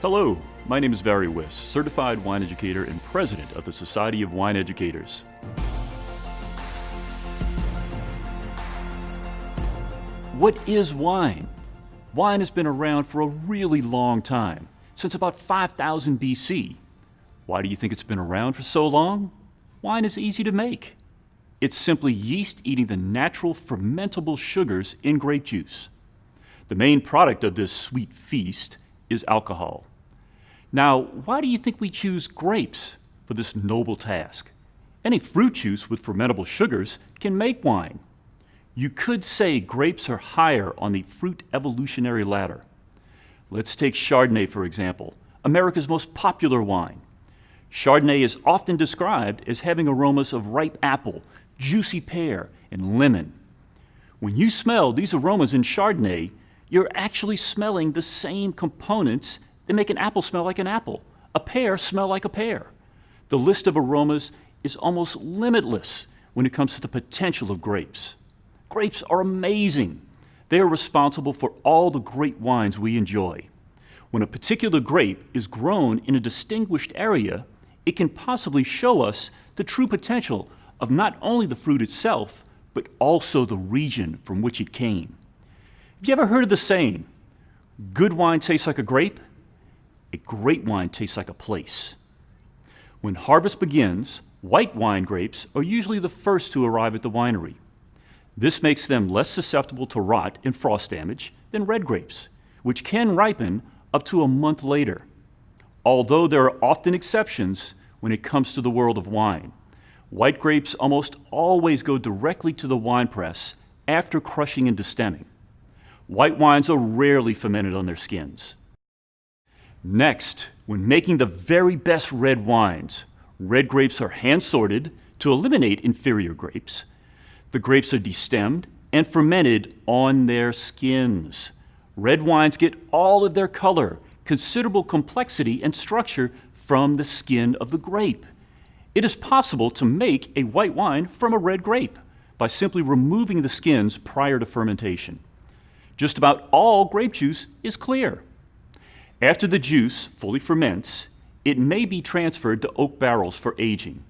Hello, my name is Barry Wiss, Certified Wine Educator and President of the Society of Wine Educators. What is wine? Wine has been around for a really long time, since about 5000 BC. Why do you think it's been around for so long? Wine is easy to make. It's simply yeast eating the natural fermentable sugars in grape juice. The main product of this sweet feast is alcohol. Now, why do you think we choose grapes for this noble task? Any fruit juice with fermentable sugars can make wine. You could say grapes are higher on the fruit evolutionary ladder. Let's take Chardonnay, for example, America's most popular wine. Chardonnay is often described as having aromas of ripe apple, juicy pear, and lemon. When you smell these aromas in Chardonnay, you're actually smelling the same components that make an apple smell like an apple, a pear smell like a pear. The list of aromas is almost limitless when it comes to the potential of grapes. Grapes are amazing. They are responsible for all the great wines we enjoy. When a particular grape is grown in a distinguished area, it can possibly show us the true potential of not only the fruit itself, but also the region from which it came. Have you ever heard of the saying, good wine tastes like a grape? A great wine tastes like a place. When harvest begins, white wine grapes are usually the first to arrive at the winery. This makes them less susceptible to rot and frost damage than red grapes, which can ripen up to a month later. Although there are often exceptions when it comes to the world of wine, white grapes almost always go directly to the wine press after crushing and distemming. White wines are rarely fermented on their skins. Next, when making the very best red wines, red grapes are hand-sorted to eliminate inferior grapes. The grapes are destemmed and fermented on their skins. Red wines get all of their color, considerable complexity, and structure from the skin of the grape. It is possible to make a white wine from a red grape by simply removing the skins prior to fermentation. Just about all grape juice is clear. After the juice fully ferments, it may be transferred to oak barrels for aging.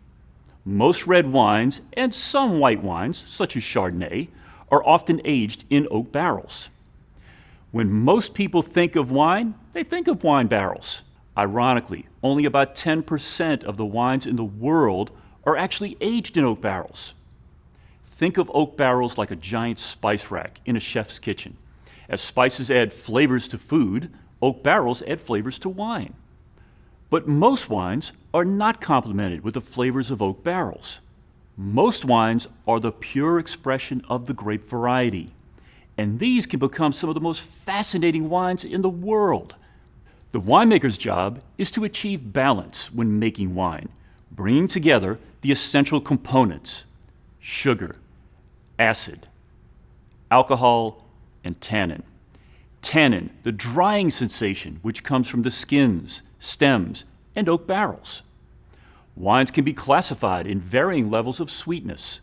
Most red wines and some white wines, such as Chardonnay, are often aged in oak barrels. When most people think of wine, they think of wine barrels. Ironically, only about 10% of the wines in the world are actually aged in oak barrels. Think of oak barrels like a giant spice rack in a chef's kitchen. As spices add flavors to food, oak barrels add flavors to wine. But most wines are not complemented with the flavors of oak barrels. Most wines are the pure expression of the grape variety, and these can become some of the most fascinating wines in the world. The winemaker's job is to achieve balance when making wine, bringing together the essential components: sugar, acid, alcohol, and tannin. Tannin, the drying sensation which comes from the skins, stems, and oak barrels. Wines can be classified in varying levels of sweetness.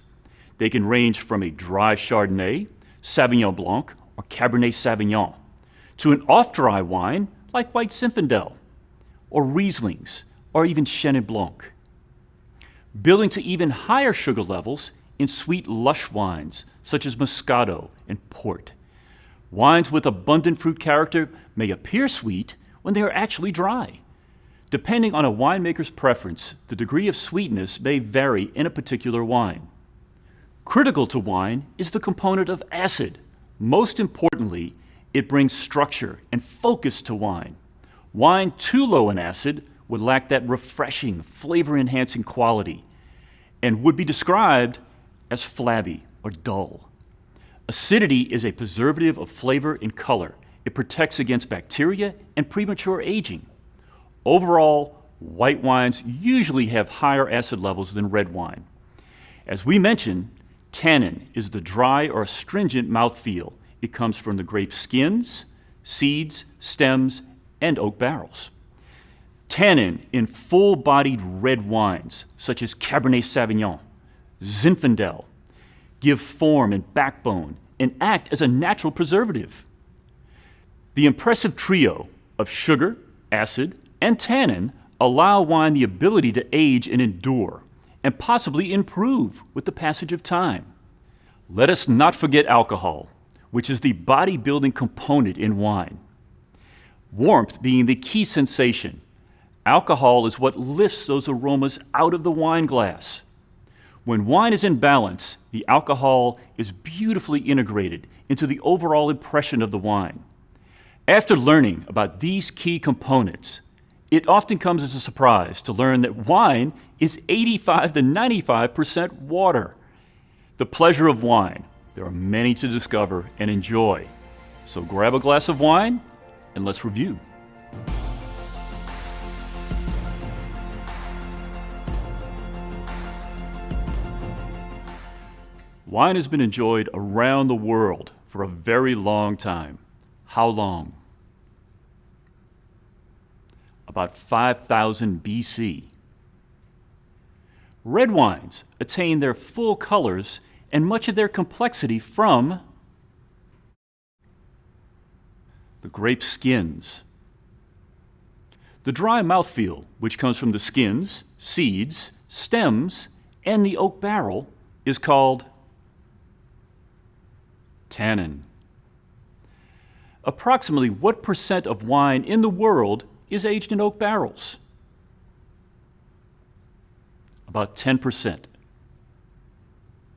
They can range from a dry Chardonnay, Sauvignon Blanc, or Cabernet Sauvignon, to an off-dry wine like White Zinfandel, or Rieslings, or even Chenin Blanc. Building to even higher sugar levels in sweet, lush wines such as Moscato and Port. Wines with abundant fruit character may appear sweet when they are actually dry. Depending on a winemaker's preference, the degree of sweetness may vary in a particular wine. Critical to wine is the component of acid. Most importantly, it brings structure and focus to wine. Wine too low in acid would lack that refreshing, flavor-enhancing quality and would be described as flabby or dull. Acidity is a preservative of flavor and color. It protects against bacteria and premature aging. Overall, white wines usually have higher acid levels than red wine. As we mentioned, tannin is the dry or astringent mouthfeel. It comes from the grape skins, seeds, stems, and oak barrels. Tannin in full-bodied red wines, such as Cabernet Sauvignon, Zinfandel, give form and backbone and act as a natural preservative. The impressive trio of sugar, Acid and tannin allow wine the ability to age and endure, and possibly improve with the passage of time. Let us not forget alcohol, which is the body-building component in wine. Warmth being the key sensation, alcohol is what lifts those aromas out of the wine glass. When wine is in balance, the alcohol is beautifully integrated into the overall impression of the wine. After learning about these key components, it often comes as a surprise to learn that wine is 85 to 95% water. The pleasure of wine. There are many to discover and enjoy. So grab a glass of wine and let's review. Wine has been enjoyed around the world for a very long time. How long? About 5,000 BC. Red wines attain their full colors and much of their complexity from the grape skins. The dry mouthfeel, which comes from the skins, seeds, stems, and the oak barrel, is called tannin. Approximately what percent of wine in the world is aged in oak barrels? About 10%.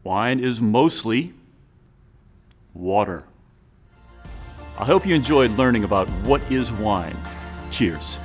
Wine is mostly water. I hope you enjoyed learning about what is wine. Cheers.